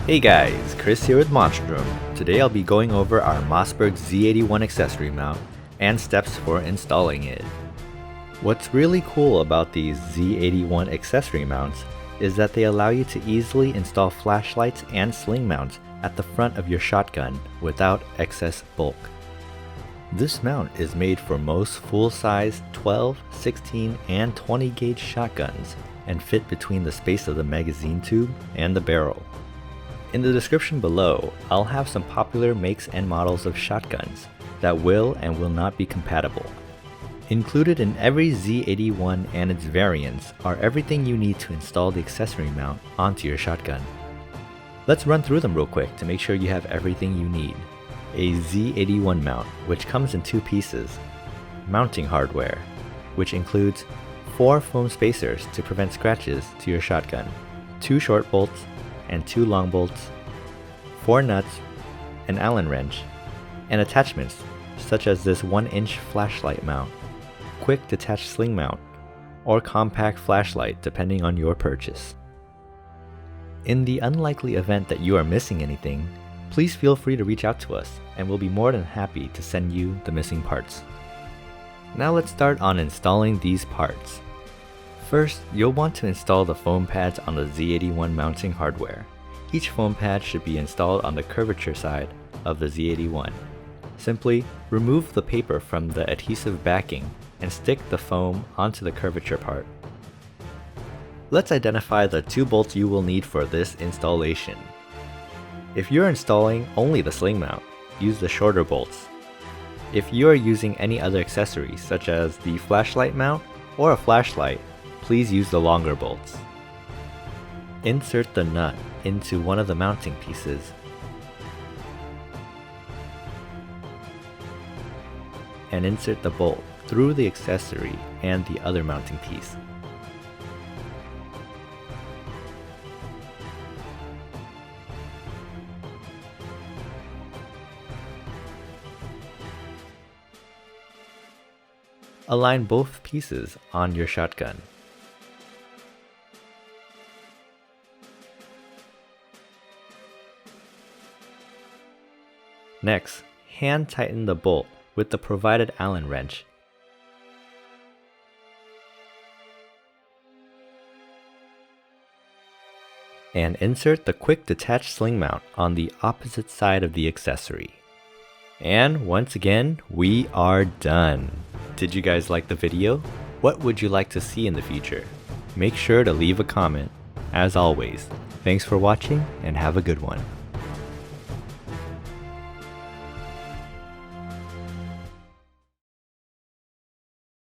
Hey guys, Chris here with Monstrum. Today I'll be going over our Mossberg Z81 accessory mount and steps for installing it. What's really cool about these Z81 accessory mounts is that they allow you to easily install flashlights and sling mounts at the front of your shotgun without excess bulk. This mount is made for most full-size 12, 16, and 20 gauge shotguns and fit between the space of the magazine tube and the barrel. In the description below, I'll have some popular makes and models of shotguns that will and will not be compatible. Included in every Z81 and its variants are everything you need to install the accessory mount onto your shotgun. Let's run through them real quick to make sure you have everything you need. A Z81 mount, which comes in two pieces. Mounting hardware, which includes 4 foam spacers to prevent scratches to your shotgun, 2 short bolts, and 2 long bolts, 4 nuts, an Allen wrench, and attachments such as this 1-inch flashlight mount, quick detached sling mount, or compact flashlight depending on your purchase. In the unlikely event that you are missing anything, please feel free to reach out to us and we'll be more than happy to send you the missing parts. Now let's start on installing these parts. First, you'll want to install the foam pads on the Z81 mounting hardware. Each foam pad should be installed on the curvature side of the Z81. Simply remove the paper from the adhesive backing and stick the foam onto the curvature part. Let's identify the 2 bolts you will need for this installation. If you're installing only the sling mount, use the shorter bolts. If you are using any other accessories such as the flashlight mount or a flashlight, please use the longer bolts. Insert the nut into one of the mounting pieces. And insert the bolt through the accessory and the other mounting piece. Align both pieces on your shotgun. Next, hand tighten the bolt with the provided Allen wrench. And insert the quick detached sling mount on the opposite side of the accessory. And once again, we are done. Did you guys like the video? What would you like to see in the future? Make sure to leave a comment. As always, thanks for watching and have a good one.